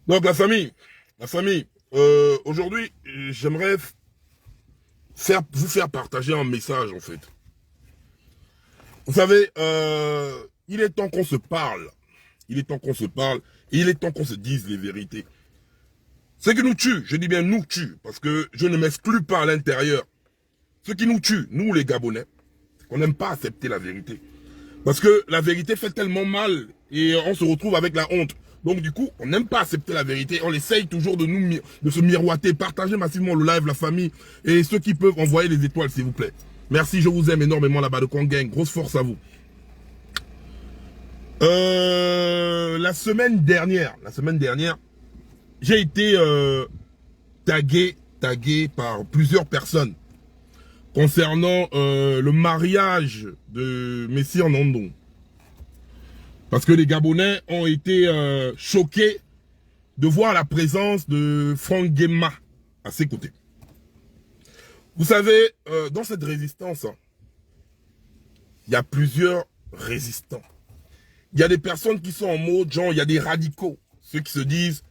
Donc la famille, aujourd'hui, j'aimerais vous faire partager un message en fait. Vous savez, il est temps qu'on se parle. Il est temps qu'on se parle. Et il est temps qu'on se dise les vérités. Ce qui nous tue, je dis bien nous tue, parce que je ne m'exclus pas à l'intérieur. Ce qui nous tue, nous les Gabonais, c'est qu'on n'aime pas accepter la vérité. Parce que la vérité fait tellement mal et on se retrouve avec la honte. Donc du coup, on n'aime pas accepter la vérité. On essaye toujours de se miroiter. Partagez massivement le live, la famille. Et ceux qui peuvent envoyer les étoiles, s'il vous plaît. Merci, je vous aime énormément là-bas de Congang. Grosse force à vous. La semaine dernière, j'ai été tagué par plusieurs personnes concernant le mariage de Messire Nandon. Parce que les Gabonais ont été choqués de voir la présence de Franck Guéma à ses côtés. Vous savez, dans cette résistance, il y a plusieurs résistants. Il y a des personnes qui sont en mode, genre, il y a des radicaux. Ceux qui se disent,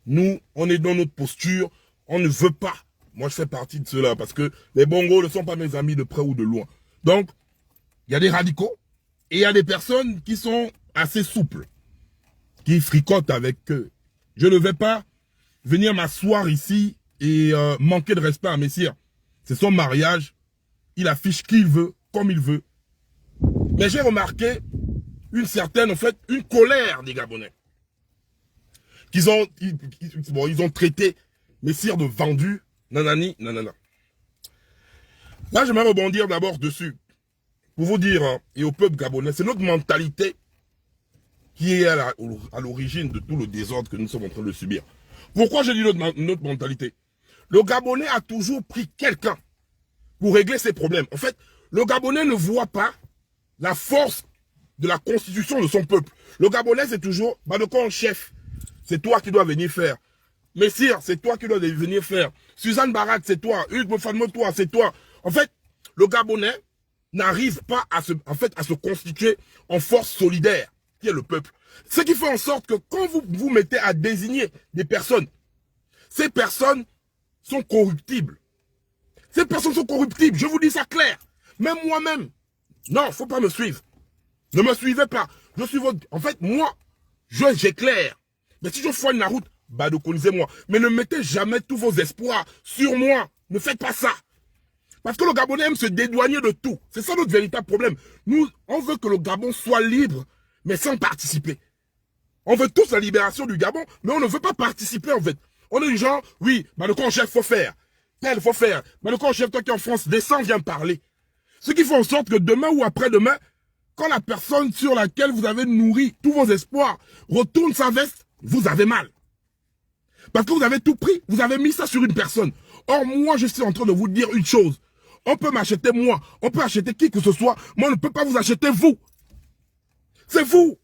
nous, on est dans notre posture, on ne veut pas. Moi, je fais partie de ceux-là parce que les bongos ne sont pas mes amis de près ou de loin. Donc, il y a des radicaux et il y a des personnes qui sont assez souples, qui fricotent avec eux. Je ne vais pas venir m'asseoir ici et manquer de respect à Messire. C'est son mariage, il affiche qui il veut, comme il veut. Mais j'ai remarqué une certaine, en fait, une colère des Gabonais. Ils ont traité Messire de vendu, nanani, nanana. Là, j'aimerais rebondir d'abord dessus. Pour vous dire, hein, et au peuple gabonais, c'est notre mentalité qui est à l'origine de tout le désordre que nous sommes en train de subir. Pourquoi je dis notre mentalité? Le Gabonais a toujours pris quelqu'un pour régler ses problèmes. En fait, le Gabonais ne voit pas la force de la constitution de son peuple. Le Gabonais, c'est toujours, Badokon, chef, c'est toi qui dois venir faire. Messire, c'est toi qui dois venir faire. Suzanne Barat, c'est toi. Hugues Mofanmo, toi, c'est toi. En fait, le Gabonais n'arrive pas à se constituer en force solidaire, qui est le peuple. Ce qui fait en sorte que quand vous vous mettez à désigner des personnes, ces personnes sont corruptibles. Ces personnes sont corruptibles, je vous dis ça clair. Même moi-même. Non, faut pas me suivre. Ne me suivez pas. Je suis votre... En fait, moi, j'éclaire. Mais si je foigne la route, badoconisez-moi. Mais ne mettez jamais tous vos espoirs sur moi. Ne faites pas ça. Parce que le Gabonais aime se dédouaner de tout. C'est ça notre véritable problème. Nous, on veut que le Gabon soit libre, mais sans participer. On veut tous la libération du Gabon, mais on ne veut pas participer en fait. On est du genre, oui, le camp chef, faut faire. Tel, faut faire. Le camp chef, toi qui es en France, descends, viens parler. Ce qui fait en sorte que demain ou après-demain, quand la personne sur laquelle vous avez nourri tous vos espoirs retourne sa veste, vous avez mal. Parce que vous avez tout pris, vous avez mis ça sur une personne. Or, moi, je suis en train de vous dire une chose. On peut m'acheter moi, on peut acheter qui que ce soit, moi, on ne peut pas vous acheter vous. C'est vous.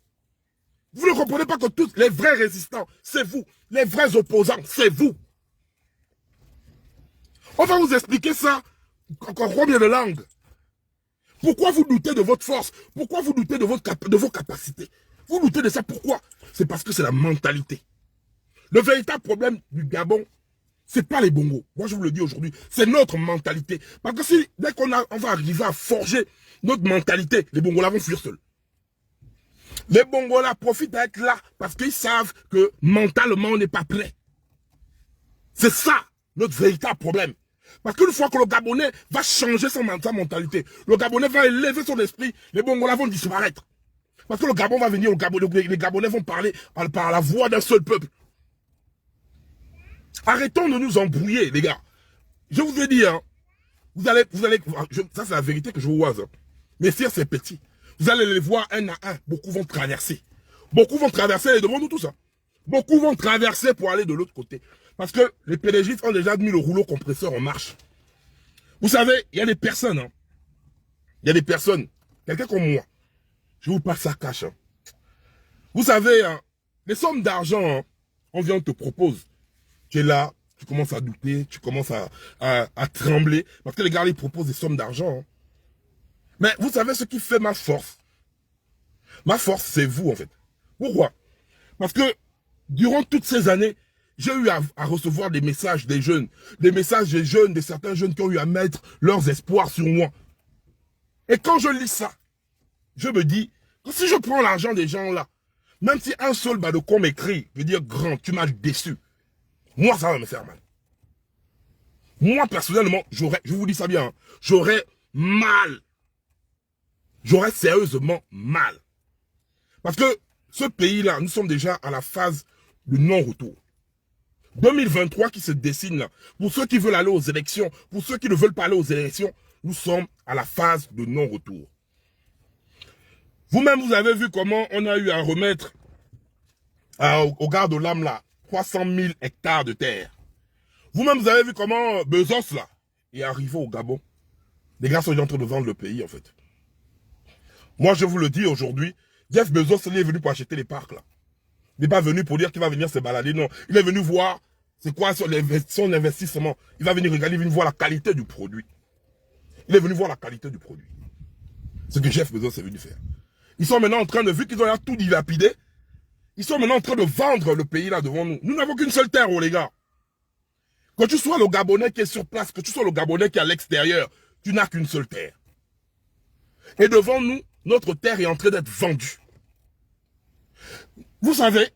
Vous ne comprenez pas que tous les vrais résistants, c'est vous. Les vrais opposants, c'est vous. On va vous expliquer ça encore combien de langues. Pourquoi vous doutez de votre force? Pourquoi vous doutez de vos capacités? Vous doutez de ça, pourquoi? C'est parce que c'est la mentalité. Le véritable problème du Gabon, c'est pas les bongos. Moi, je vous le dis aujourd'hui, c'est notre mentalité. Parce que si, dès qu'on va arriver à forger notre mentalité, les bongos là vont fuir seuls. Les bongos là profitent d'être là parce qu'ils savent que mentalement, on n'est pas prêt. C'est ça, notre véritable problème. Parce qu'une fois que le Gabonais va changer sa mentalité, le Gabonais va élever son esprit, les bongos là vont disparaître. Parce que le Gabon va venir, les Gabonais vont parler par la voix d'un seul peuple. Arrêtons de nous embrouiller, les gars. Je vous ai dit, hein, ça c'est la vérité que je vous vois. Hein. Messire, c'est petit. Vous allez les voir un à un. Beaucoup vont traverser. Beaucoup vont traverser devant nous tout ça. Beaucoup vont traverser pour aller de l'autre côté. Parce que les PDG ont déjà mis le rouleau compresseur en marche. Vous savez, il y a des personnes. Hein. Il y a des personnes. Quelqu'un comme moi. Je vous passe ça cash. Hein. Vous savez, hein, les sommes d'argent, hein, on vient, on te propose. Tu es là, tu commences à douter, tu commences à trembler. Parce que les gars, ils proposent des sommes d'argent. Hein. Mais vous savez ce qui fait ma force? Ma force, c'est vous, en fait. Pourquoi? Parce que durant toutes ces années, j'ai eu à recevoir des messages des jeunes, de certains jeunes qui ont eu à mettre leurs espoirs sur moi. Et quand je lis ça, je me dis, que si je prends l'argent des gens là, même si un seul Badoko m'écrit, je veux dire, grand, tu m'as déçu, moi ça va me faire mal. Moi personnellement, je vous dis ça bien, hein, j'aurais mal. J'aurais sérieusement mal. Parce que ce pays-là, nous sommes déjà à la phase de non-retour. 2023 qui se dessine là. Pour ceux qui veulent aller aux élections, pour ceux qui ne veulent pas aller aux élections, nous sommes à la phase de non-retour. Vous-même, vous avez vu comment on a eu à remettre au garde de l'âme là 300 000 hectares de terre. Vous-même, vous avez vu comment Bezos là est arrivé au Gabon. Les gars sont en train de vendre le pays en fait. Moi, je vous le dis aujourd'hui, Jeff Bezos il est venu pour acheter les parcs là. Il n'est pas venu pour dire qu'il va venir se balader, non. Il est venu voir c'est quoi son investissement. Il va venir regarder, il va venir voir la qualité du produit. Il est venu voir la qualité du produit. Ce que Jeff Bezos est venu faire. Ils sont maintenant en train de, vu qu'ils ont tout dilapidé, ils sont maintenant en train de vendre le pays là devant nous. Nous n'avons qu'une seule terre, oh les gars. Que tu sois le Gabonais qui est sur place, que tu sois le Gabonais qui est à l'extérieur, tu n'as qu'une seule terre. Et devant nous, notre terre est en train d'être vendue. Vous savez,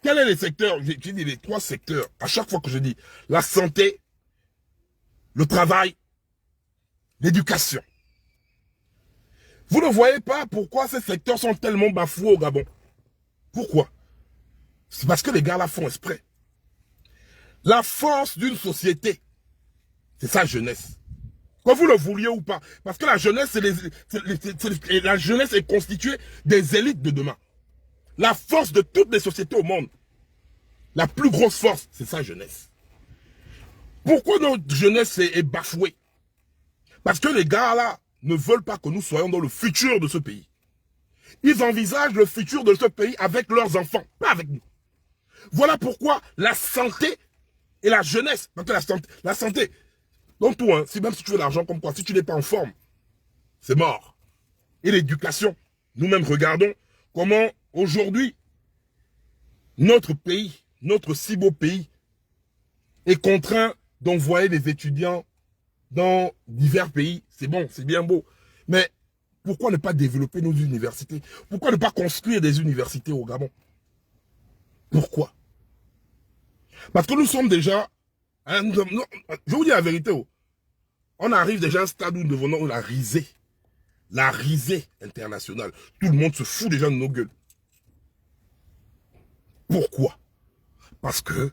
quels sont les secteurs? J'ai dit les 3 secteurs. À chaque fois que je dis la santé, le travail, l'éducation. Vous ne voyez pas pourquoi ces secteurs sont tellement bafoués au Gabon. Pourquoi? C'est parce que les gars là font exprès. La force d'une société, c'est sa jeunesse. Que vous le vouliez ou pas. Parce que la jeunesse, la jeunesse est constituée des élites de demain. La force de toutes les sociétés au monde, la plus grosse force, c'est sa jeunesse. Pourquoi notre jeunesse est bafouée? Parce que les gars là ne veulent pas que nous soyons dans le futur de ce pays. Ils envisagent le futur de ce pays avec leurs enfants, pas avec nous. Voilà pourquoi la santé et la jeunesse, parce que la santé, donc tout, hein, même si tu veux l'argent comme quoi, si tu n'es pas en forme, c'est mort. Et l'éducation, nous-mêmes regardons comment aujourd'hui, notre pays, notre si beau pays, est contraint d'envoyer des étudiants dans divers pays. C'est bon, c'est bien beau. Mais pourquoi ne pas développer nos universités? Pourquoi ne pas construire des universités au Gabon? Pourquoi? Parce que nous sommes déjà, je vous dis la vérité, on arrive déjà à un stade où nous devenons la risée internationale. Tout le monde se fout déjà de nos gueules. Pourquoi? Parce que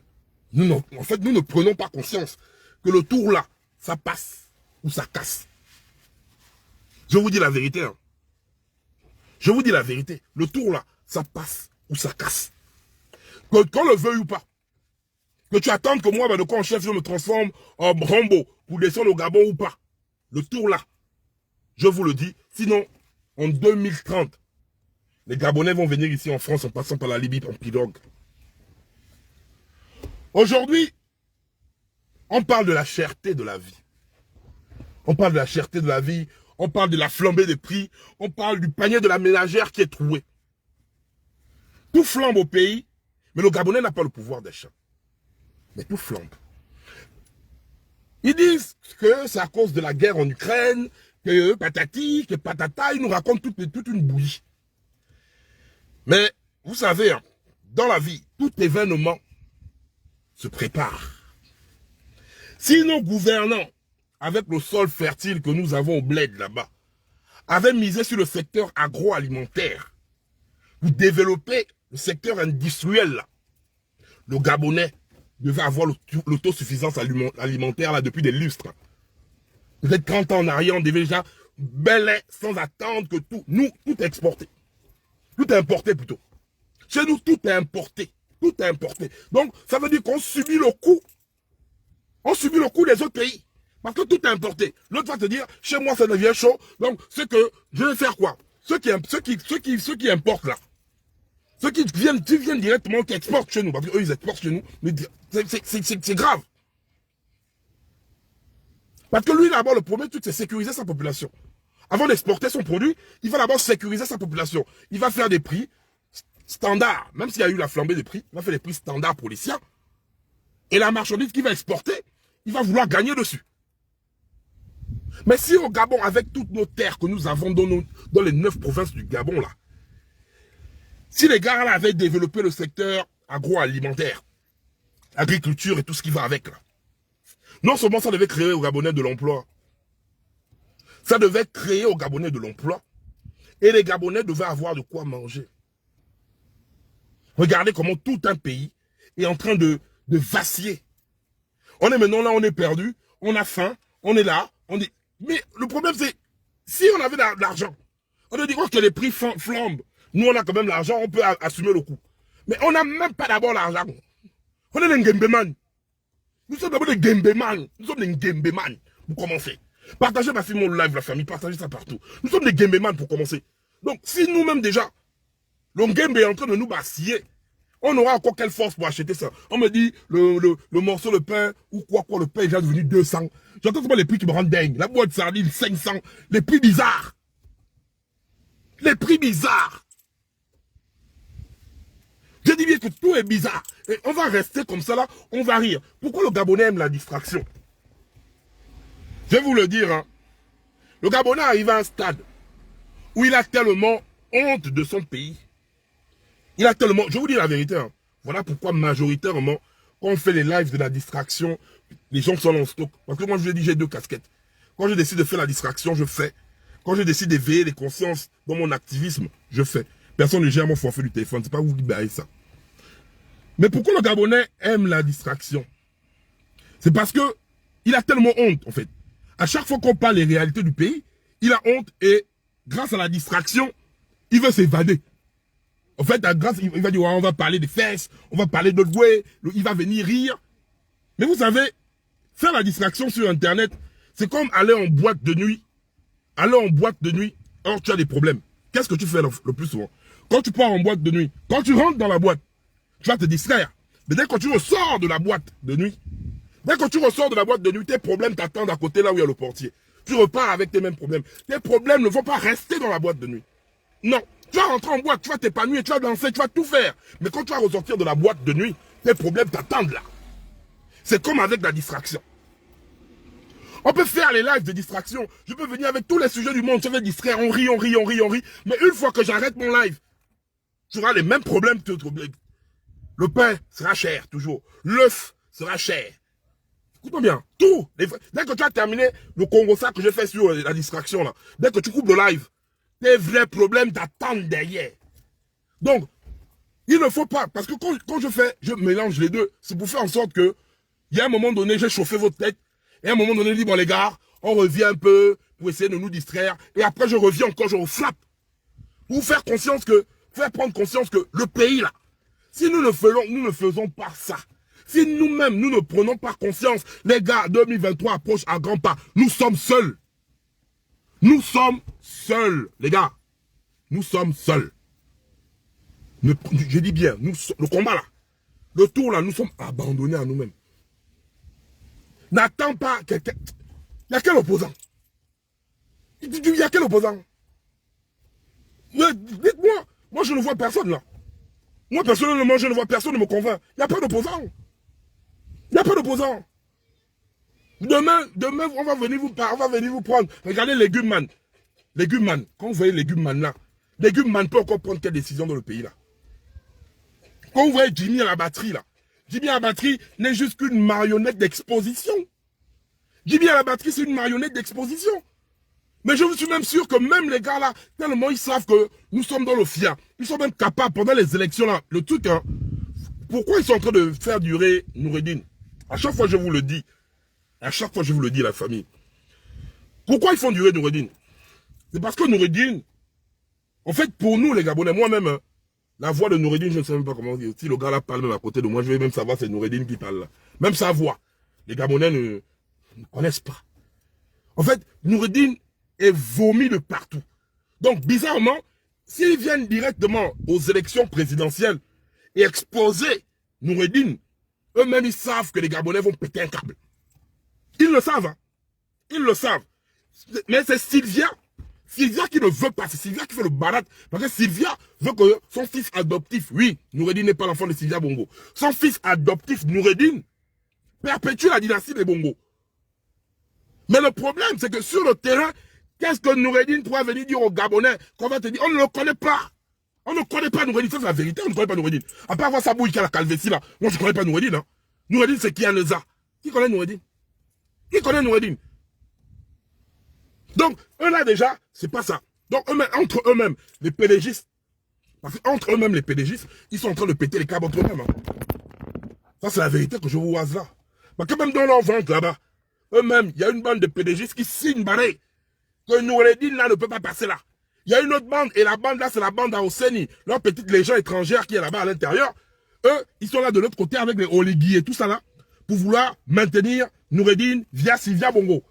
nous ne prenons pas conscience que le tour là, ça passe ou ça casse. Je vous dis la vérité. Hein. Je vous dis la vérité. Le tour là, ça passe ou ça casse. Qu'on le veuille ou pas. Que tu attendes que moi, de quand en chef, je me transforme en Rambo pour descendre au Gabon ou pas. Le tour là, je vous le dis. Sinon, en 2030, les Gabonais vont venir ici en France en passant par la Libye en pirogue. Aujourd'hui, on parle de la cherté de la vie. On parle de la cherté de la vie. On parle de la flambée des prix. On parle du panier de la ménagère qui est troué. Tout flambe au pays, mais le Gabonais n'a pas le pouvoir d'achat. Mais tout flambe. Ils disent que c'est à cause de la guerre en Ukraine, que patati, que patata, ils nous racontent toute une bouillie. Mais, vous savez, hein, dans la vie, tout événement se prépare. Si nos gouvernants, avec le sol fertile que nous avons au bled là-bas, avaient misé sur le secteur agroalimentaire, pour développer le secteur industriel là, le Gabonais devait avoir l'autosuffisance alimentaire là depuis des lustres. Peut-être 30 ans en arrière, on devait déjà bêler sans attendre que tout, nous, tout est exporté. Tout est importé plutôt. Chez nous, tout est importé. Tout est importé. Donc, ça veut dire qu'on subit le coût. On subit le coût des autres pays. Parce que tout est importé. L'autre va te dire, chez moi, ça devient chaud. Donc, c'est que, je vais faire quoi? Ceux qui importent là. Ceux qui viennent directement, qui exportent chez nous. Parce qu'eux, ils exportent chez nous. Mais c'est grave. Parce que lui, d'abord, le premier truc, c'est sécuriser sa population. Avant d'exporter son produit, il va d'abord sécuriser sa population. Il va faire des prix standard, même s'il y a eu la flambée des prix, il va faire les prix standards pour les siens. Et la marchandise qu'il va exporter, il va vouloir gagner dessus. Mais si au Gabon, avec toutes nos terres que nous avons dans les 9 provinces du Gabon, là, si les gars là avaient développé le secteur agroalimentaire, agriculture et tout ce qui va avec, là, non seulement ça devait créer aux Gabonais de l'emploi, ça devait créer aux Gabonais de l'emploi, et les Gabonais devaient avoir de quoi manger. Regardez comment tout un pays est en train de vaciller. On est maintenant là, on est perdu, on a faim, on est là, on dit... Mais le problème c'est, si on avait de l'argent, on ne dit pas que les prix flambent. Nous on a quand même l'argent, on peut assumer le coût. Mais on n'a même pas d'abord l'argent. On est des Ngembeman. Nous sommes d'abord des Ngembeman. Nous sommes des Ngembeman pour commencer. Partagez facilement le live, la famille, partagez ça partout. Nous sommes des Ngembeman pour commencer. Donc si nous-mêmes déjà, le Ngembe est en train de nous bassiller, on aura encore quelle force pour acheter ça? On me dit, le morceau de pain, ou quoi, le pain est déjà devenu 200. J'entends souvent les prix qui me rendent dingue. La boîte de sardines, 500. Les prix bizarres. Les prix bizarres. Je dis bien que tout est bizarre. Et on va rester comme ça là, on va rire. Pourquoi le Gabonais aime la distraction? Je vais vous le dire, hein. Le Gabonais arrive à un stade où il a tellement honte de son pays. Il a tellement... Je vous dis la vérité, hein. Voilà pourquoi majoritairement, quand on fait les lives de la distraction, les gens sont en stock. Parce que moi, je vous ai dit, j'ai 2 casquettes. Quand je décide de faire la distraction, je fais. Quand je décide d'éveiller les consciences dans mon activisme, je fais. Personne ne gère mon forfait du téléphone. C'est pas vous qui baillez ça. Mais pourquoi le Gabonais aime la distraction? C'est parce que il a tellement honte, en fait. À chaque fois qu'on parle des réalités du pays, il a honte et grâce à la distraction, il veut s'évader. En fait, grâce, il va dire, ouais, on va parler des fesses, on va parler de l'oué, il va venir rire. Mais vous savez, faire la distraction sur Internet, c'est comme aller en boîte de nuit. Aller en boîte de nuit, or tu as des problèmes. Qu'est-ce que tu fais le plus souvent? Quand tu pars en boîte de nuit, quand tu rentres dans la boîte, tu vas te distraire. Mais dès que tu ressors de la boîte de nuit, tes problèmes t'attendent à côté là où il y a le portier. Tu repars avec tes mêmes problèmes. Tes problèmes ne vont pas rester dans la boîte de nuit. Non. Tu vas rentrer en boîte, tu vas t'épanouir, tu vas danser, tu vas tout faire. Mais quand tu vas ressortir de la boîte de nuit, tes problèmes t'attendent là. C'est comme avec la distraction. On peut faire les lives de distraction. Je peux venir avec tous les sujets du monde. Je vais distraire, on rit. Mais une fois que j'arrête mon live, tu auras les mêmes problèmes. Le pain sera cher, toujours. L'œuf sera cher. Écoute-moi bien. Tout. Dès que tu as terminé le Congo, ça que j'ai fait sur la distraction là. Dès que tu coupes le live, tes vrais problèmes t'attendent derrière. Donc, il ne faut pas, parce que quand je mélange les deux, c'est pour faire en sorte que, il y a un moment donné, j'ai chauffé votre tête, et à un moment donné, je dis, bon les gars, on revient un peu, pour essayer de nous distraire, et après je reviens encore, je reflappe. Pour vous faire prendre conscience que le pays là, si nous ne faisons pas ça, si nous-mêmes, nous ne prenons pas conscience, les gars, 2023 approche à grands pas, nous sommes seuls. Nous sommes seuls, les gars. Nous sommes seuls. Je dis bien, le combat là, le tour là, nous sommes abandonnés à nous-mêmes. N'attends pas quelqu'un. Il y a quel opposant? Il y a quel opposant? Dites-moi, moi je ne vois personne là. Moi personnellement, je ne vois personne ne me convainc. Il n'y a pas d'opposant. Il n'y a pas d'opposant. Demain, on va venir vous prendre. Regardez Légumes Man. Légumes Man. Quand vous voyez Légumes Man là, Légumes Man peut encore prendre quelle décision dans le pays là? Quand vous voyez Jimmy à la batterie là, Jimmy à la batterie n'est juste qu'une marionnette d'exposition. Jimmy à la batterie, c'est une marionnette d'exposition. Mais je suis même sûr que même les gars là, tellement ils savent que nous sommes dans le FIA, ils sont même capables pendant les élections là, le truc, hein, pourquoi ils sont en train de faire durer Noureddine? À chaque fois je vous le dis. À chaque fois, je vous le dis, la famille. Pourquoi ils font durer Noureddine? C'est parce que Noureddine, en fait, pour nous, les Gabonais, moi-même, hein, la voix de Noureddine, je ne sais même pas comment dire. Si le gars là parle même à côté de moi, je vais même savoir c'est Noureddine qui parle là. Même sa voix. Les Gabonais ne connaissent pas. En fait, Noureddine est vomi de partout. Donc, bizarrement, s'ils viennent directement aux élections présidentielles et exposer Noureddine, eux-mêmes, ils savent que les Gabonais vont péter un câble. Ils le savent, hein. Ils le savent. Mais c'est Sylvia Sylvia qui ne veut pas, c'est Sylvia qui fait le balade. Parce que Sylvia veut que son fils adoptif, oui, Noureddin n'est pas l'enfant de Sylvia Bongo. Son fils adoptif, Noureddin, perpétue la dynastie des Bongo. Mais le problème, c'est que sur le terrain, qu'est-ce que Noureddin pourra venir dire aux Gabonais qu'on va te dire, on ne le connaît pas. On ne connaît pas Noureddin, ça c'est la vérité, on ne connaît pas Noureddin. À part avoir sa bouille qui a la calvétie là, moi je ne connais pas Noureddin. Hein. Noureddin c'est qui a le za? Qui connaît Noureddin? Qui connaît Noureddin? Donc, eux là déjà, c'est pas ça. Donc, entre eux-mêmes, les PDGistes, parce qu'entre eux-mêmes, les PDGistes, ils sont en train de péter les câbles entre eux-mêmes. Hein. Ça, c'est la vérité que je vous vois là. Parce que même dans leur ventre là-bas, eux-mêmes, il y a une bande de PDGistes qui signent barré que Noureddin là ne peut pas passer là. Il y a une autre bande, et la bande là, c'est la bande à Osseni, leur petite légion étrangère qui est là-bas à l'intérieur. Eux, ils sont là de l'autre côté avec les Oligui et tout ça là, pour vouloir maintenir Noureddin via Sylvia Bongo.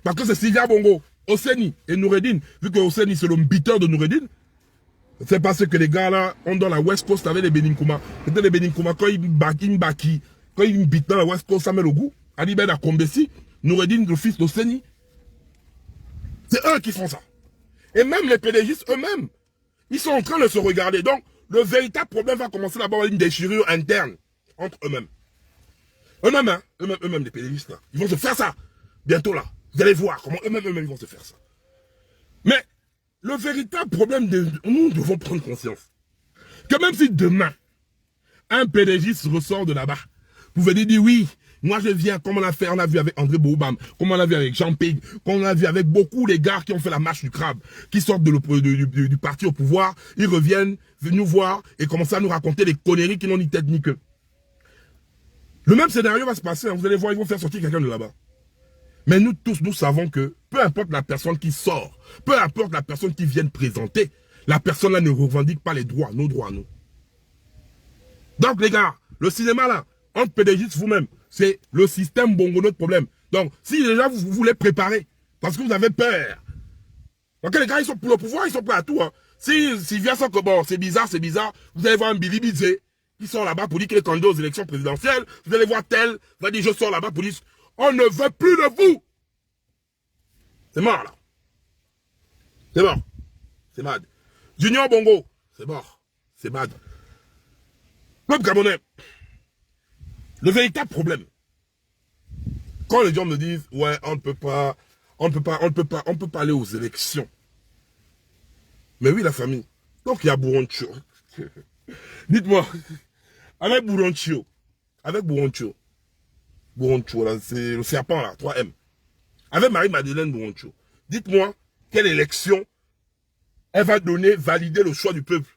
Parce que c'est Sylvia Bongo, Osseni et Noureddin, vu que Osseni c'est le beater de Noureddin, c'est parce que les gars là ont dans la West Coast avec les Beninkouma. C'était les Beninkouma, quand ils baki, quand ils bitent dans la West Coast, ça met le goût. Ali Ben a Kombesi, Noureddin, le fils d'Osseni. C'est eux qui font ça. Et même les PDGistes eux-mêmes, ils sont en train de se regarder. Donc, le véritable problème va commencer d'abord avec une déchirure interne entre eux-mêmes. Eux-mêmes, hein, eux-mêmes, les PDGistes là, ils vont se faire ça bientôt là. Vous allez voir comment eux-mêmes ils vont se faire ça. Mais le véritable problème, nous devons prendre conscience que même si demain, un PDGiste ressort de là-bas, vous venez dire oui, moi je viens, comme on l'a fait, on l'a vu avec André Boubam, comme on l'a vu avec Jean Pig, comme on l'a vu avec beaucoup des gars qui ont fait la marche du crabe, qui sortent du parti au pouvoir, ils reviennent nous voir et commencent à nous raconter des conneries qui n'ont ni tête ni queue. Le même scénario va se passer, hein, vous allez voir, ils vont faire sortir quelqu'un de là-bas. Mais nous tous, nous savons que peu importe la personne qui sort, peu importe la personne qui vient présenter, la personne là ne revendique pas les droits, nos droits, nous. Donc les gars, le cinéma là, entre PDGistes vous-même, c'est le système Bongo notre problème. Donc si déjà vous voulez préparer, parce que vous avez peur, donc les gars ils sont pour le pouvoir, ils sont prêts à tout. Hein. Si vient ça que bon, c'est bizarre, vous allez voir un Billy Bizé qui sort là-bas pour dire qu'il est candidat aux élections présidentielles, vous allez voir tel, va dire je sors là-bas pour dire on ne veut plus de vous. C'est mort là. C'est mort. C'est mad. Junior Bongo, c'est mort. C'est mad. Peuple gabonais, le véritable problème, quand les gens me disent, ouais, on ne peut pas aller aux élections. Mais oui, la famille. Donc il y a Bouroncho. Dites-moi, avec Bouroncho, là, c'est le serpent là, 3M. Avec Marie-Madeleine Bouroncho, dites-moi, quelle élection elle va donner, valider le choix du peuple?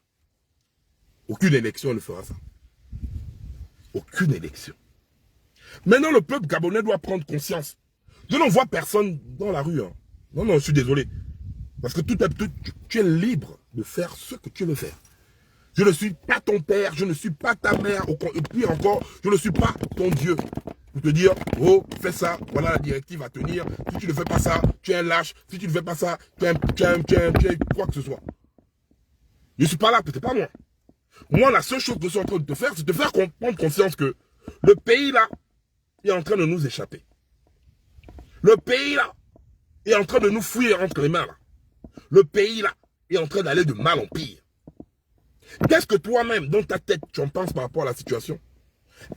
Aucune élection ne fera ça. Aucune élection. Maintenant, le peuple gabonais doit prendre conscience. Je n'en vois personne dans la rue. Hein. Non, je suis désolé. Parce que tu es libre de faire ce que tu veux faire. Je ne suis pas ton père, je ne suis pas ta mère, et puis encore, je ne suis pas ton Dieu. Pour te dire, oh, fais ça, voilà la directive à tenir. Si tu ne fais pas ça, tu es un lâche. Si tu ne fais pas ça, tu es quoi que ce soit. Je ne suis pas là, peut-être pas moi. Moi, la seule chose que je suis en train de te faire, c'est de te faire prendre conscience que le pays là est en train de nous échapper. Le pays là est en train de nous fouiller entre les mains là. Le pays là est en train d'aller de mal en pire. Qu'est-ce que toi-même, dans ta tête, tu en penses par rapport à la situation?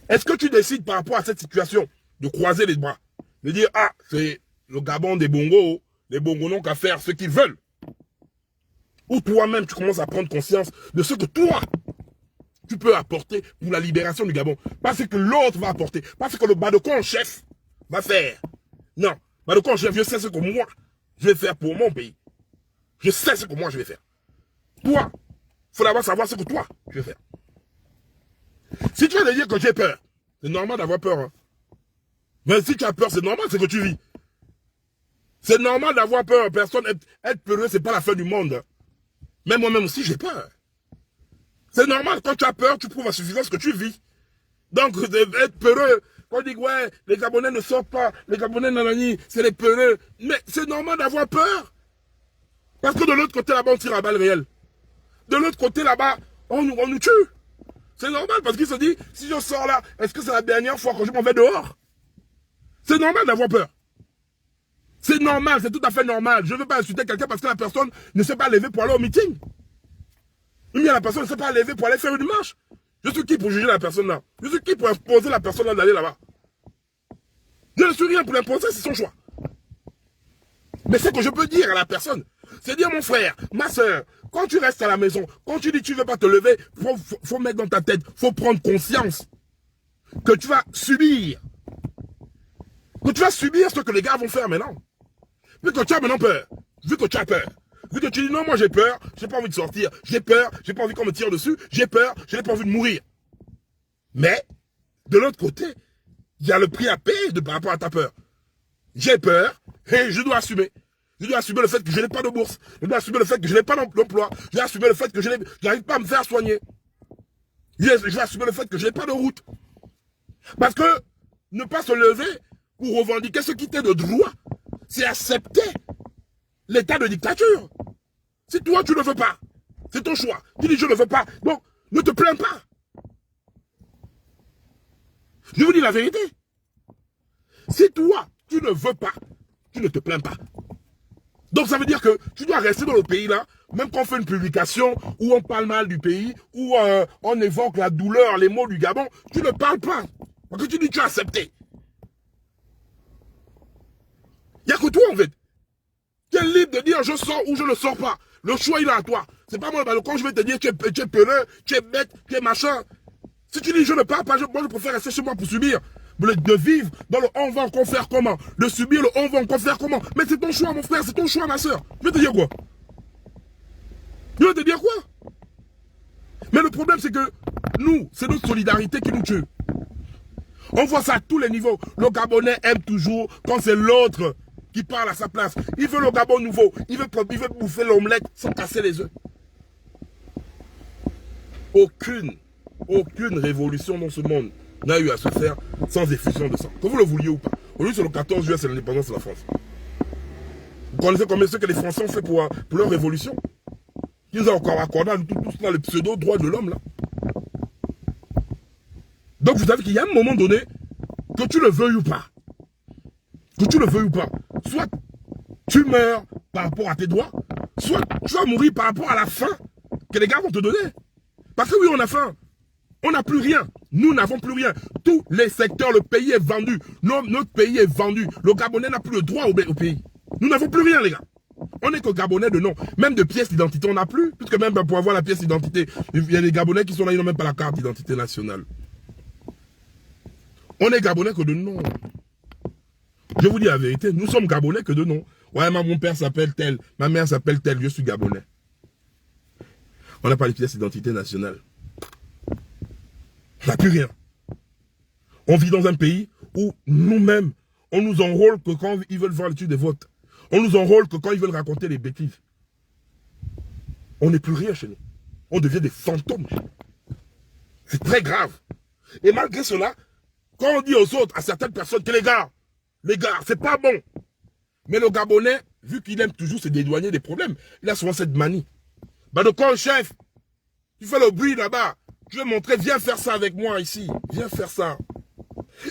Est-ce que tu décides par rapport à cette situation de croiser les bras, de dire, ah, c'est le Gabon des Bongos, les Bongos n'ont qu'à faire ce qu'ils veulent? Ou toi-même, tu commences à prendre conscience de ce que toi, tu peux apporter pour la libération du Gabon. Pas ce que l'autre va apporter, pas ce que le Badoko en chef va faire. Non, Badoko en chef, je sais ce que moi, je vais faire pour mon pays. Je sais ce que moi, je vais faire. Toi, il faut d'abord savoir ce que toi, tu veux faire. Si tu vas te dire que j'ai peur, c'est normal d'avoir peur. Hein. Mais si tu as peur, c'est normal, c'est que tu vis. C'est normal d'avoir peur. Personne, être peureux, c'est pas la fin du monde. Hein. Même moi-même aussi, j'ai peur. C'est normal, quand tu as peur, tu prouves à suffisance que tu vis. Donc, être peureux, quand on dit, ouais, les Gabonais ne sortent pas, les Gabonais nanani, c'est les peureux. Mais c'est normal d'avoir peur. Parce que de l'autre côté, là-bas, on tire à balles réelles. De l'autre côté, là-bas, on nous tue. C'est normal parce qu'il se dit, si je sors là, est-ce que c'est la dernière fois que je m'en vais dehors? C'est normal d'avoir peur. C'est normal, c'est tout à fait normal. Je ne veux pas insulter quelqu'un parce que la personne ne s'est pas levée pour aller au meeting. Ou bien la personne ne s'est pas levée pour aller faire une marche. Je suis qui pour juger la personne là? Je suis qui pour imposer la personne là d'aller là-bas? Je ne suis rien pour l'imposer, c'est son choix. Mais ce que je peux dire à la personne, c'est dire mon frère, ma soeur, quand tu restes à la maison, quand tu dis que tu ne veux pas te lever, faut mettre dans ta tête, faut prendre conscience que tu vas subir. Que tu vas subir ce que les gars vont faire maintenant. Vu que tu as maintenant peur, vu que tu as peur, vu que tu dis non, moi j'ai peur, j'ai pas envie de sortir, j'ai peur, j'ai pas envie qu'on me tire dessus, j'ai peur, je n'ai pas envie de mourir. Mais, de l'autre côté, il y a le prix à payer par rapport à ta peur. J'ai peur et je dois assumer. Je dois assumer le fait que je n'ai pas de bourse. Je dois assumer le fait que je n'ai pas d'emploi. Je dois assumer le fait que je n'arrive pas à me faire soigner. Je dois assumer le fait que je n'ai pas de route. Parce que ne pas se lever pour revendiquer ce qui t'est de droit, c'est accepter l'état de dictature. Si toi tu ne veux pas, c'est ton choix. Tu dis je ne veux pas, donc ne te plains pas. Je vous dis la vérité. Si toi tu ne veux pas, tu ne te plains pas. Donc ça veut dire que tu dois rester dans le pays là, même quand on fait une publication où on parle mal du pays, où on évoque la douleur, les mots du Gabon, tu ne parles pas. Parce que tu dis que tu as accepté. Il n'y a que toi en fait. Tu es libre de dire je sors ou je ne sors pas. Le choix il est à toi. C'est pas moi, quand je vais te dire tu es peureux, tu es bête, tu es machin. Si tu dis je ne pars pas, moi je préfère rester chez moi pour subir. De vivre dans le on va encore faire comment? De subir le on va encore faire comment? Mais c'est ton choix mon frère, c'est ton choix ma soeur. Je vais te dire quoi? Je vais te dire quoi? Mais le problème c'est que nous, c'est notre solidarité qui nous tue. On voit ça à tous les niveaux. Le Gabonais aime toujours quand c'est l'autre qui parle à sa place. Il veut le Gabon nouveau. Il veut bouffer l'omelette sans casser les œufs. Aucune révolution dans ce monde n'a eu à se faire sans effusion de sang. Que vous le vouliez ou pas. Aujourd'hui, c'est le 14 juillet, c'est l'indépendance de la France. Vous connaissez combien ce que les Français ont fait pour leur révolution? Ils nous ont encore accordé tout ça, le pseudo-droit de l'homme là. Donc vous savez qu'il y a un moment donné, que tu le veuilles ou pas, soit tu meurs par rapport à tes droits, soit tu vas mourir par rapport à la faim que les gars vont te donner. Parce que oui, on a faim. On n'a plus rien. Nous n'avons plus rien. Tous les secteurs, le pays est vendu. Notre pays est vendu. Le Gabonais n'a plus le droit au pays. Nous n'avons plus rien, les gars. On n'est que Gabonais de nom. Même de pièces d'identité, on n'a plus. Puisque même pour avoir la pièce d'identité, il y a des Gabonais qui sont là, ils n'ont même pas la carte d'identité nationale. On est Gabonais que de nom. Je vous dis la vérité, nous sommes Gabonais que de nom. Ouais, mon père s'appelle tel, ma mère s'appelle tel, je suis Gabonais. On n'a pas les pièces d'identité nationale. On n'a plus rien. On vit dans un pays où nous-mêmes, on nous enrôle que quand ils veulent voir l'étude des votes. On nous enrôle que quand ils veulent raconter les bêtises. On n'est plus rien chez nous. On devient des fantômes. C'est très grave. Et malgré cela, quand on dit aux autres, à certaines personnes, que les gars, c'est pas bon. Mais le Gabonais, vu qu'il aime toujours se dédouaner des problèmes, il a souvent cette manie. Bah donc quand chef, tu fais le bruit là-bas, je vais montrer, viens faire ça avec moi ici, viens faire ça.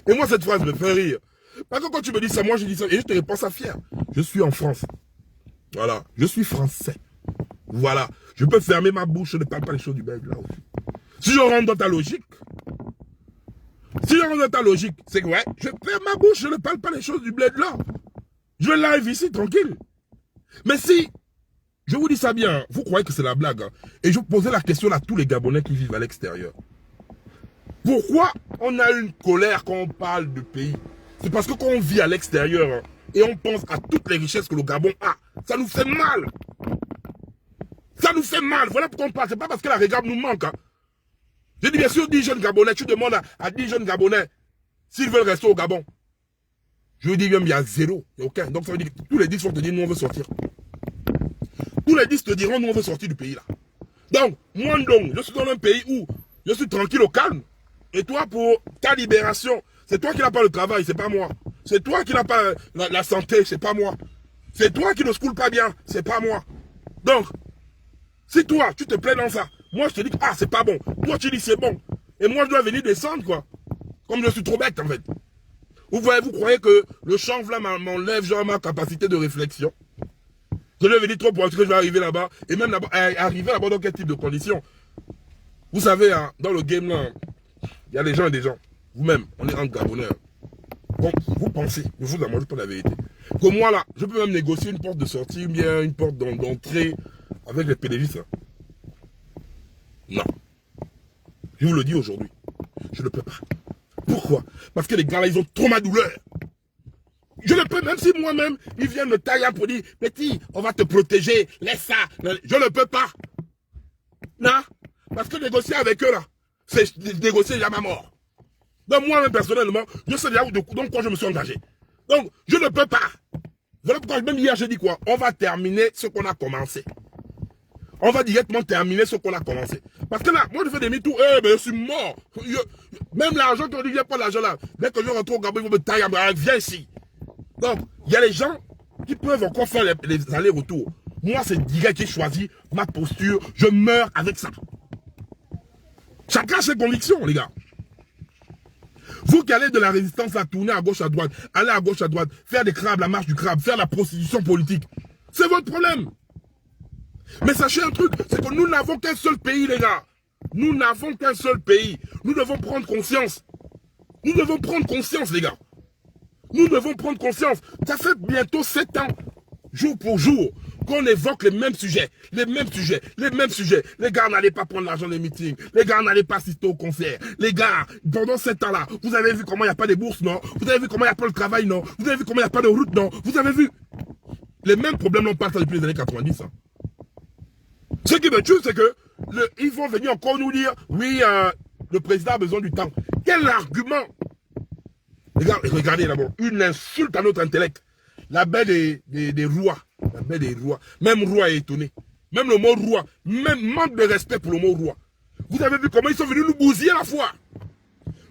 Et moi cette phrase me fait rire. Parce que quand tu me dis ça, moi je dis ça, et je te réponds ça fier. Je suis en France. Voilà, je suis français. Voilà, je peux fermer ma bouche, je ne parle pas les choses du bled là aussi. Si je rentre dans ta logique, c'est que ouais, je ferme ma bouche, je ne parle pas les choses du bled là. Je vais live ici, tranquille. Mais si, je vous dis ça bien, vous croyez que c'est la blague, hein, et je vous posais la question à tous les Gabonais qui vivent à l'extérieur. Pourquoi on a une colère quand on parle de pays? C'est parce que quand on vit à l'extérieur, hein, et on pense à toutes les richesses que le Gabon a, ça nous fait mal. Ça nous fait mal, voilà pourquoi on parle. C'est pas parce que la réserve nous manque. Hein. J'ai dit bien sûr 10 jeunes Gabonais, tu demandes à 10 jeunes Gabonais s'ils veulent rester au Gabon. Je vous dis même, il y a zéro, il n'y a aucun. Donc ça veut dire que tous les 10 vont te dire, nous on veut sortir. Tous les 10 te diront, nous on veut sortir du pays là. Donc, moi donc, je suis dans un pays où je suis tranquille au calme. Et toi, pour ta libération, c'est toi qui n'as pas le travail, c'est pas moi. C'est toi qui n'as pas la santé, c'est pas moi. C'est toi qui ne schooles pas bien, c'est pas moi. Donc, si toi, tu te plais dans ça, moi je te dis, ah c'est pas bon. Toi tu dis c'est bon. Et moi je dois venir descendre quoi. Comme je suis trop bête en fait. Vous voyez, vous croyez que le chanvre là m'enlève genre ma capacité de réflexion? Je lui avais dit trop pour que je vais arriver là-bas. Et même là-bas, arriver là-bas dans quel type de conditions? Vous savez, hein, dans le game là, il y a des gens et des gens. Vous-même, on est en Gabonais. Donc, vous pensez, je vous demande pas la vérité, que moi là, je peux même négocier une porte de sortie ou bien une porte d'entrée avec les PDG, ça? Non. Je vous le dis aujourd'hui. Je ne peux pas. Pourquoi? Parce que les gars là, ils ont trop ma douleur. Je ne peux, même si moi-même, ils viennent me tailler pour dire, petit, on va te protéger, laisse ça. Je ne peux pas. Non. Parce que négocier avec eux là, c'est négocier jamais à mort. Donc moi-même personnellement, je sais déjà donc quoi je me suis engagé. Donc je ne peux pas. Voilà pourquoi même hier j'ai dit quoi? On va terminer ce qu'on a commencé. On va directement terminer ce qu'on a commencé. Parce que là, moi je fais des mythos, je suis mort. Même l'argent, quand on dit, viens pas l'argent là. Dès que je rentre au Gabon, ils vont me tailler, viens ici. Donc, il y a les gens qui peuvent encore faire les allers-retours. Moi, c'est direct qui choisit ma posture. Je meurs avec ça. Chacun a ses convictions, les gars. Vous qui allez de la résistance à tourner à gauche, à droite, aller à gauche, à droite, faire des crabes, la marche du crabe, faire la prostitution politique, c'est votre problème. Mais sachez un truc, c'est que nous n'avons qu'un seul pays, les gars. Nous n'avons qu'un seul pays. Nous devons prendre conscience. Nous devons prendre conscience, les gars. Nous devons prendre conscience. Ça fait bientôt 7 ans, jour pour jour, qu'on évoque les mêmes sujets. Les mêmes sujets. Les mêmes sujets. Les gars n'allaient pas prendre l'argent des meetings. Les gars n'allaient pas assister au concert. Les gars, pendant 7 ans-là, vous avez vu comment il n'y a pas de bourse, non? Vous avez vu comment il n'y a pas de travail, non? Vous avez vu comment il n'y a pas de route, non? Vous avez vu? Les mêmes problèmes, on parle depuis les années 90. Hein. Ce qui me tue, c'est que ils vont venir encore nous dire, oui, le président a besoin du temps. Quel argument? Les gars, regardez d'abord, une insulte à notre intellect. La baie des rois. La baie des rois. Même roi est étonné. Même le mot roi. Même manque de respect pour le mot roi. Vous avez vu comment ils sont venus nous bousiller la foire.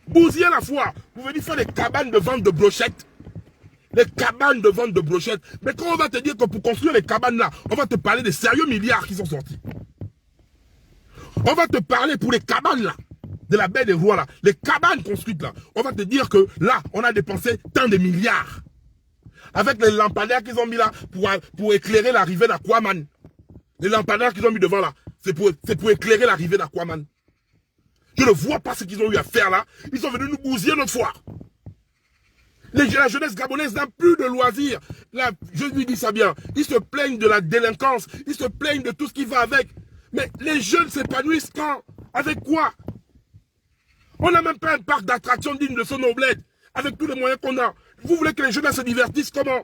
Bousiller la foire. Vous venez faire des cabanes de vente de brochettes. Les cabanes de vente de brochettes. Mais quand on va te dire que pour construire les cabanes là, on va te parler des sérieux milliards qui sont sortis. On va te parler pour les cabanes là. De la baie des rois là, les cabanes construites là, on va te dire que là, on a dépensé tant de milliards. Avec les lampadaires qu'ils ont mis là pour éclairer l'arrivée d'Aquaman. Les lampadaires qu'ils ont mis devant là, c'est pour éclairer l'arrivée d'Aquaman. Je ne vois pas ce qu'ils ont eu à faire là. Ils sont venus nous bousiller notre foire. La jeunesse gabonaise n'a plus de loisirs. Là, je lui dis ça bien. Ils se plaignent de la délinquance. Ils se plaignent de tout ce qui va avec. Mais les jeunes s'épanouissent quand? Avec quoi? On n'a même pas un parc d'attractions digne de ce noblesse, avec tous les moyens qu'on a. Vous voulez que les jeunes se divertissent comment?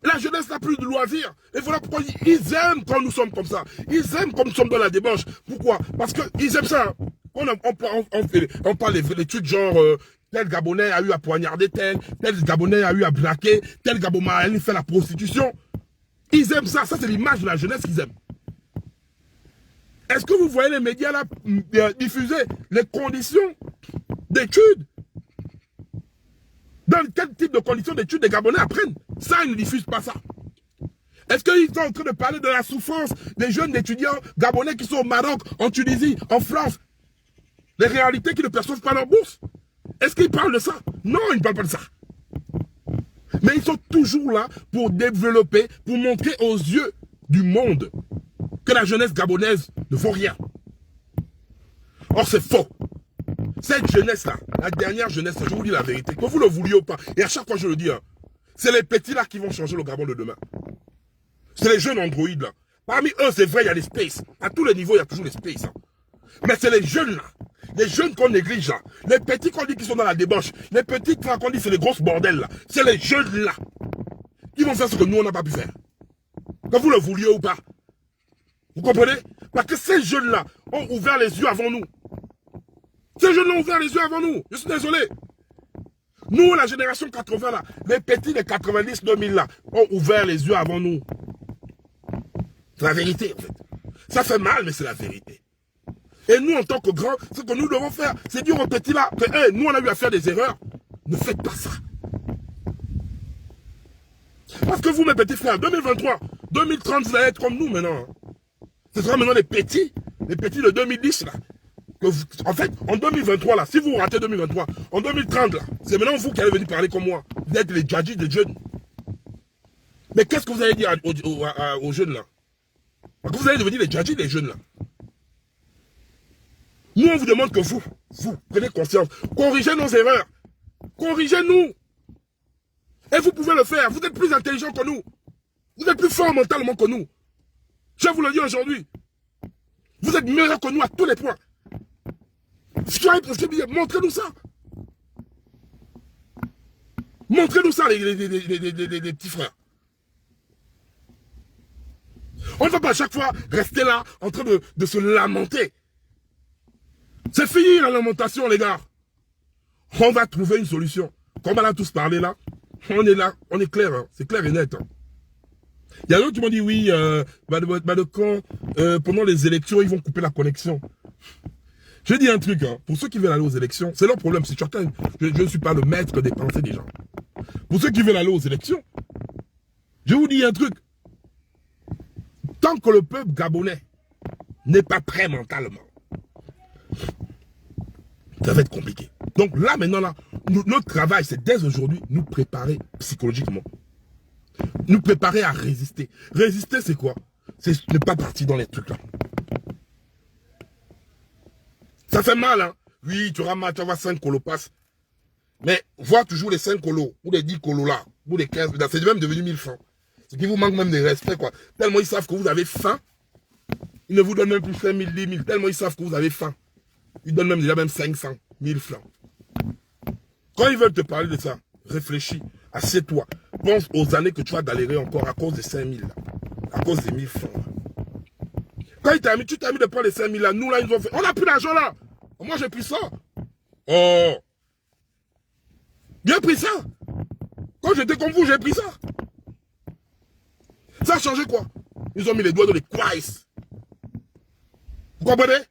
La jeunesse n'a plus de loisirs. Et voilà pourquoi ils aiment quand nous sommes comme ça. Ils aiment quand nous sommes dans la débauche. Pourquoi? Parce qu'ils aiment ça. On parle des trucs genre, tel Gabonais a eu à poignarder tel Gabonais a eu à braquer, tel Gabonais a fait la prostitution. Ils aiment ça. Ça, c'est l'image de la jeunesse qu'ils aiment. Est-ce que vous voyez les médias là diffuser les conditions d'études? Dans quel type de conditions d'études les Gabonais apprennent? Ça, ils ne diffusent pas ça. Est-ce qu'ils sont en train de parler de la souffrance des jeunes étudiants Gabonais qui sont au Maroc, en Tunisie, en France? Les réalités qu'ils ne perçoivent pas leur bourse? Est-ce qu'ils parlent de ça? Non, ils ne parlent pas de ça. Mais ils sont toujours là pour développer, pour montrer aux yeux du monde que la jeunesse gabonaise ne vaut rien. Or, c'est faux. Cette jeunesse-là, la dernière jeunesse, je vous dis la vérité, que vous le vouliez ou pas, et à chaque fois je le dis, hein, c'est les petits-là qui vont changer le Gabon de demain. C'est les jeunes androïdes, là. Parmi eux, c'est vrai, il y a les spaces. À tous les niveaux, il y a toujours les spaces. Hein. Mais c'est les jeunes, là. Les jeunes qu'on néglige, là. Les petits qu'on dit qui sont dans la débauche. Les petits qu'on dit c'est les grosses bordels, là. C'est les jeunes, là. Qui vont faire ce que nous, on n'a pas pu faire. Que vous le vouliez ou pas. Vous comprenez? Parce que ces jeunes-là ont ouvert les yeux avant nous. Ces jeunes-là ont ouvert les yeux avant nous. Je suis désolé. Nous, la génération 80 là, les petits des 90-2000 là, ont ouvert les yeux avant nous. C'est la vérité en fait. Ça fait mal, mais c'est la vérité. Et nous, en tant que grands, ce que nous devons faire, c'est dire aux petits là que hey, nous, on a eu à faire des erreurs. Ne faites pas ça. Parce que vous, mes petits frères, 2023, 2030, vous allez être comme nous maintenant. Ce sera maintenant les petits de 2010 là. En fait, en 2023, là, si vous ratez 2023, en 2030, là, c'est maintenant vous qui allez venir parler comme moi. Vous êtes les djadjis des jeunes. Mais qu'est-ce que vous allez dire aux jeunes, là? Vous allez devenir les djadjis des jeunes, là. Nous, on vous demande que vous prenez conscience. Corrigez nos erreurs. Corrigez-nous. Et vous pouvez le faire. Vous êtes plus intelligents que nous. Vous êtes plus forts mentalement que nous. Je vous le dis aujourd'hui. Vous êtes meilleurs que nous à tous les points. Montrez-nous ça. Montrez-nous ça, les petits frères. On ne va pas à chaque fois rester là en train de se lamenter. C'est fini la lamentation, les gars. On va trouver une solution. Comme on a tous parlé là, on est là, on est clair, hein. C'est clair et net. Hein. Il y a d'autres qui m'ont dit oui, quand pendant les élections, ils vont couper la connexion. Je dis un truc, hein, pour ceux qui veulent aller aux élections, c'est leur problème. Si je ne suis pas le maître des pensées des gens. Pour ceux qui veulent aller aux élections, je vous dis un truc. Tant que le peuple gabonais n'est pas prêt mentalement, ça va être compliqué. Donc là, maintenant, là, notre travail, c'est dès aujourd'hui, nous préparer psychologiquement. Nous préparer à résister. Résister, c'est quoi? C'est ne pas partir dans les trucs là. Ça fait mal, hein? Oui, tu auras mal, tu vas voir 5 colopass. Mais vois toujours les 5 colos, ou les 10 colos là, ou les 15, c'est même devenu 1000 francs. Ce qui vous manque même de respect, quoi. Tellement ils savent que vous avez faim, ils ne vous donnent même plus 5 000, 10 000. Tellement ils savent que vous avez faim. Ils donnent même déjà 500, 1000 francs. Quand ils veulent te parler de ça, réfléchis, assieds-toi. Pense aux années que tu vas galérer encore à cause des 5 000, là. À cause des 1000 francs, là. Quand tu t'as mis de prendre les 5 000 là, nous là, ils ont fait, on a pris l'argent là. Moi j'ai pris ça. Oh. J'ai pris ça. Quand j'étais comme vous, j'ai pris ça. Ça a changé quoi? Ils ont mis les doigts dans les quailles. Vous comprenez?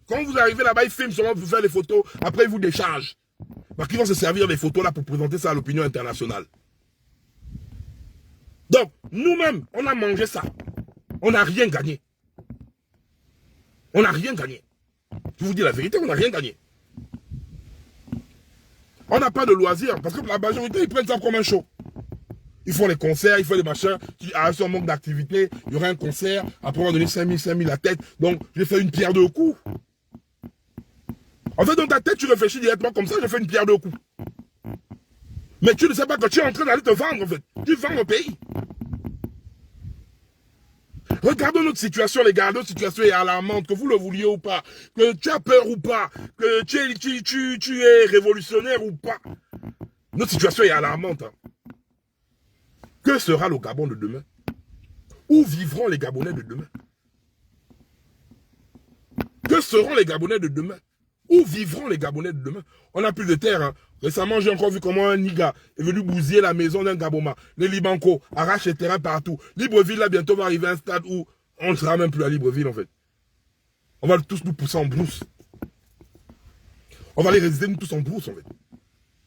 Quand vous arrivez là-bas, ils filment seulement pour faire les photos. Après, ils vous déchargent. Parce qu'ils vont se servir des photos là pour présenter ça à l'opinion internationale. Donc, nous-mêmes, on a mangé ça. On n'a rien gagné. On n'a rien gagné. Je vous dis la vérité, on n'a rien gagné. On n'a pas de loisirs. Parce que la majorité, ils prennent ça comme un show. Ils font les concerts, ils font les machins. Si on manque d'activité, il y aura un concert. Après, on va donner 5 000 la tête. Donc, j'ai fait une pierre deux coups. En fait, dans ta tête, tu réfléchis directement comme ça, j'ai fait une pierre deux coups. Mais tu ne sais pas que tu es en train d'aller te vendre, en fait. Tu vends le pays. Regardons notre situation, les gars. Notre situation est alarmante, que vous le vouliez ou pas. Que tu as peur ou pas. Que tu es révolutionnaire ou pas. Notre situation est alarmante. Hein. Que sera le Gabon de demain? Où vivront les Gabonais de demain? Que seront les Gabonais de demain? Où vivront les Gabonais de demain? On n'a plus de terre. Hein. Récemment, j'ai encore vu comment un Niga est venu bousiller la maison d'un Gaboma. Les Libanco arrachent les terrains partout. Libreville, là, bientôt va arriver à un stade où on ne sera même plus à Libreville, en fait. On va tous nous pousser en brousse. On va les résister nous tous en brousse, en fait.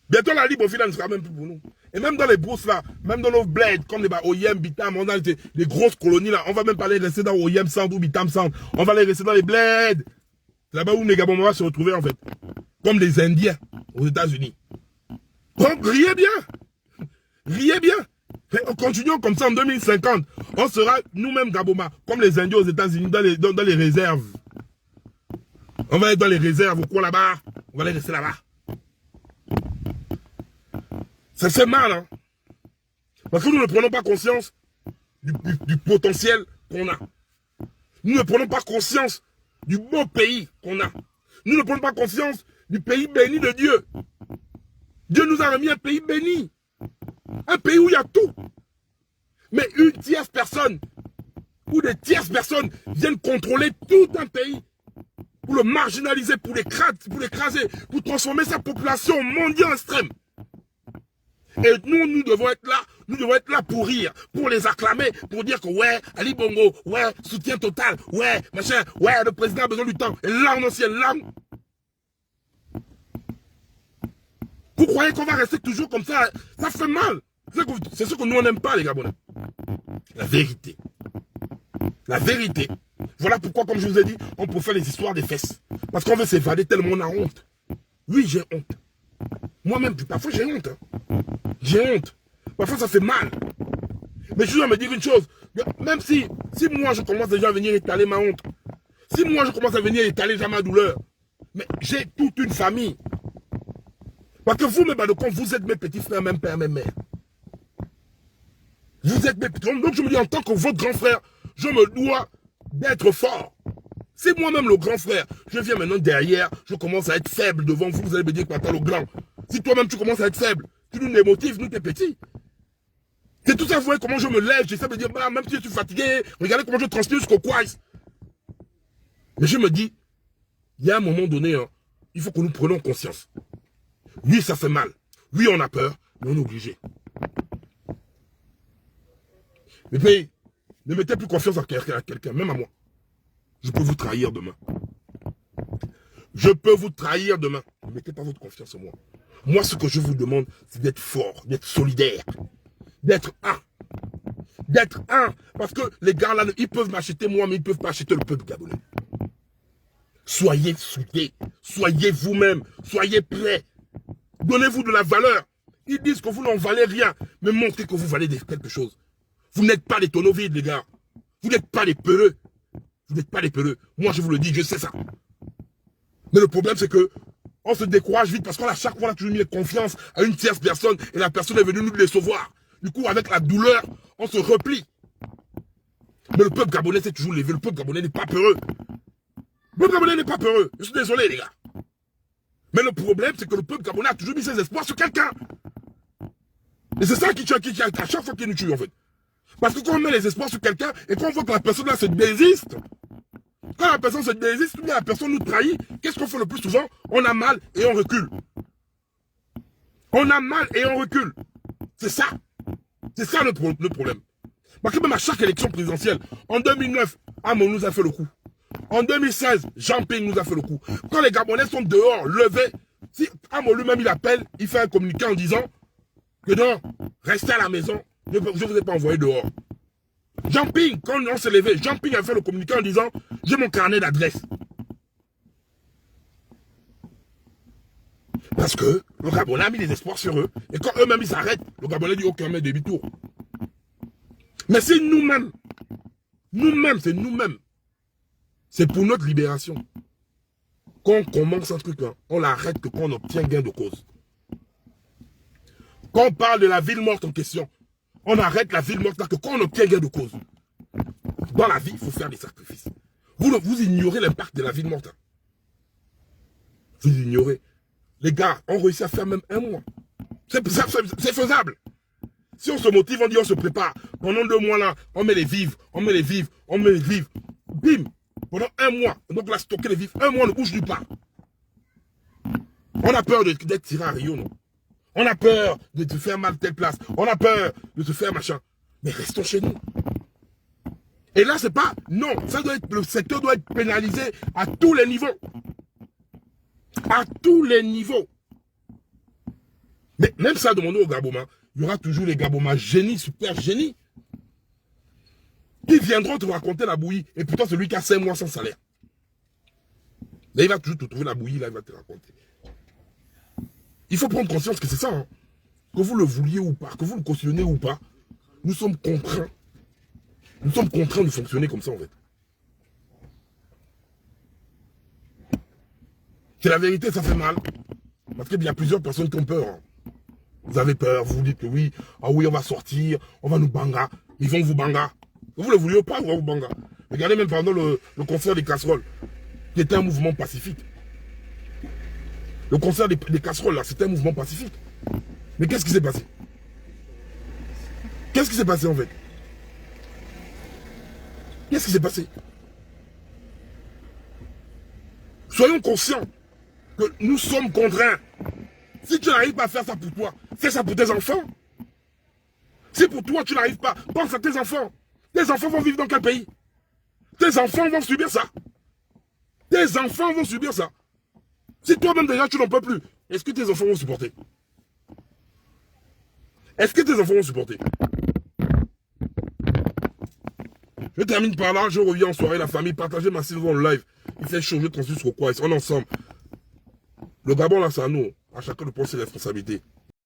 Bientôt, la Libreville, là, ne sera même plus pour nous. Et même dans les brousses, là, même dans nos bleds, comme les Oyem, Bitam, on a les grosses colonies, là, on va même pas les rester dans Oyem Sound ou Bitam Sound. On va les rester dans les bleds. C'est là-bas où les Gabonais vont se retrouver, en fait. Comme les Indiens aux États-Unis. Donc, riez bien. Riez bien. En continuant comme ça en 2050, on sera nous-mêmes Gaboma, comme les Indiens aux États-Unis, dans les réserves. On va être dans les réserves, au coin là-bas. On va les rester là-bas. Ça fait mal, hein. Parce que nous ne prenons pas conscience du potentiel qu'on a. Nous ne prenons pas conscience du beau pays qu'on a. Nous ne prenons pas conscience du pays béni de Dieu. Dieu nous a remis un pays béni. Un pays où il y a tout. Mais une tierce personne ou des tierces personnes viennent contrôler tout un pays pour le marginaliser, pour l'écraser, pour transformer sa population en mendiant extrême. Et nous devons être là pour rire, pour les acclamer, pour dire que ouais, Ali Bongo, ouais, soutien total, ouais, machin, ouais, le président a besoin du temps. Et larmes au ciel, larmes. Vous croyez qu'on va rester toujours comme ça? Ça fait mal. C'est ce que nous on n'aime pas, les Gabonais. La vérité. La vérité. Voilà pourquoi, comme je vous ai dit, on peut faire les histoires des fesses. Parce qu'on veut s'évader tellement on a honte. Oui, j'ai honte. Moi-même, parfois j'ai honte. Hein. J'ai honte. Parfois ça fait mal. Mais je dois me dire une chose. Même si moi je commence déjà à venir étaler ma honte. Si moi je commence à venir étaler déjà ma douleur. Mais j'ai toute une famille. Parce que vous, mes badocons, vous êtes mes petits frères, même père, même mère. Vous êtes mes petits frères. Donc je me dis, en tant que votre grand frère, je me dois d'être fort. C'est moi-même le grand frère. Je viens maintenant derrière, je commence à être faible devant vous. Vous allez me dire que t'as le grand. Si toi-même tu commences à être faible, tu nous démotives, nous t'es petits. C'est tout ça, vous voyez comment je me lève. J'essaie de dire, bah, même si je suis fatigué, regardez comment je transpire jusqu'au coice. Mais je me dis, il y a un moment donné, hein, il faut que nous prenions conscience. Oui, ça fait mal. Oui, on a peur, mais on est obligé. Mais puis, ne mettez plus confiance à quelqu'un, même à moi. Je peux vous trahir demain. Je peux vous trahir demain. Ne mettez pas votre confiance en moi. Moi, ce que je vous demande, c'est d'être fort, d'être solidaire, d'être un. D'être un. Parce que les gars là, ils peuvent m'acheter moi, mais ils ne peuvent pas acheter le peuple gabonais. Soyez soudés. Soyez vous-même. Soyez prêts. Donnez-vous de la valeur. Ils disent que vous n'en valez rien. Mais montrez que vous valez quelque chose. Vous n'êtes pas des tonneaux vides, les gars. Vous n'êtes pas des peureux. Vous n'êtes pas des peureux. Moi, je vous le dis, je sais ça. Mais le problème, c'est que on se décourage vite parce qu'à chaque fois, on a toujours mis confiance à une tierce personne et la personne est venue nous décevoir. Du coup, avec la douleur, on se replie. Mais le peuple gabonais s'est toujours levé. Le peuple gabonais n'est pas peureux. Le peuple gabonais n'est pas peureux. Je suis désolé, les gars. Mais le problème, c'est que le peuple gabonais a toujours mis ses espoirs sur quelqu'un. Et c'est ça qui tue à chaque fois qu'il nous tue, en fait. Parce que quand on met les espoirs sur quelqu'un et qu'on voit que la personne là se désiste, quand la personne se désiste, ou bien la personne nous trahit, qu'est-ce qu'on fait le plus souvent? On a mal et on recule. On a mal et on recule. C'est ça. C'est ça notre problème. Parce que même à chaque élection présidentielle, en 2009, Amo nous a fait le coup. En 2016, Jean-Ping nous a fait le coup. Quand les Gabonais sont dehors, levés, si Amo lui-même il appelle, il fait un communiqué en disant que non, restez à la maison, je ne vous ai pas envoyé dehors. Jean-Ping, quand on s'est levé, Jean-Ping a fait le communiqué en disant j'ai mon carnet d'adresse. Parce que le Gabonais a mis des espoirs sur eux. Et quand eux-mêmes ils s'arrêtent, le Gabonais dit ok, on met demi-tour. Mais c'est nous-mêmes. Nous-mêmes, c'est nous-mêmes. C'est pour notre libération. Quand on commence un truc, hein, on l'arrête que quand on obtient gain de cause. Quand on parle de la ville morte en question, on arrête la ville morte là que quand on obtient gain de cause. Dans la vie, il faut faire des sacrifices. Vous ignorez l'impact de la ville morte. Hein. Vous ignorez. Les gars ont réussi à faire même un mois. C'est faisable. Si on se motive, on dit on se prépare. Pendant 2 mois là, on met les vivres, on met les vivres, on met les vivres. Bim. Pendant 1 mois. Donc là, stocker les vivres. 1 mois, on ne bouge nulle part. On a peur d'être tiré à Rio, non? On a peur de te faire mal telle place. On a peur de te faire machin. Mais restons chez nous. Et là, c'est pas... Non, ça doit être, le secteur doit être pénalisé à tous les niveaux. À tous les niveaux. Mais même ça, demandons aux Gaboma, il y aura toujours les Gaboma génies, super génies, qui viendront te raconter la bouillie. Et pourtant, celui qui a 5 mois sans salaire. Là, il va toujours te trouver la bouillie, là, il va te raconter. Il faut prendre conscience que c'est ça. Hein. Que vous le vouliez ou pas, que vous le cautionnez ou pas, nous sommes contraints. Nous sommes contraints de fonctionner comme ça, en fait. C'est la vérité, ça fait mal. Parce qu'il y a plusieurs personnes qui ont peur. Hein. Vous avez peur, vous vous dites que oui, ah oui, on va sortir, on va nous banga. Ils vont vous banga. Vous le vouliez ou pas, on va vous banga. Regardez même pendant le concert des casseroles, qui était un mouvement pacifique. Le concert des casseroles, là, c'était un mouvement pacifique. Mais qu'est-ce qui s'est passé? Qu'est-ce qui s'est passé, en fait? Qu'est-ce qui s'est passé? Soyons conscients que nous sommes contraints. Si tu n'arrives pas à faire ça pour toi, fais ça pour tes enfants. Si pour toi, tu n'arrives pas, pense à tes enfants. Tes enfants vont vivre dans quel pays? Tes enfants vont subir ça. Tes enfants vont subir ça. Si toi-même déjà tu n'en peux plus, est-ce que tes enfants vont supporter? Est-ce que tes enfants vont supporter? Je termine par là, je reviens en soirée, la famille, partagez ma saison en live. il fait chaud, je transfère sur quoi, on est ensemble. Le Gabon, là, c'est à nous. À chacun de prendre ses responsabilités.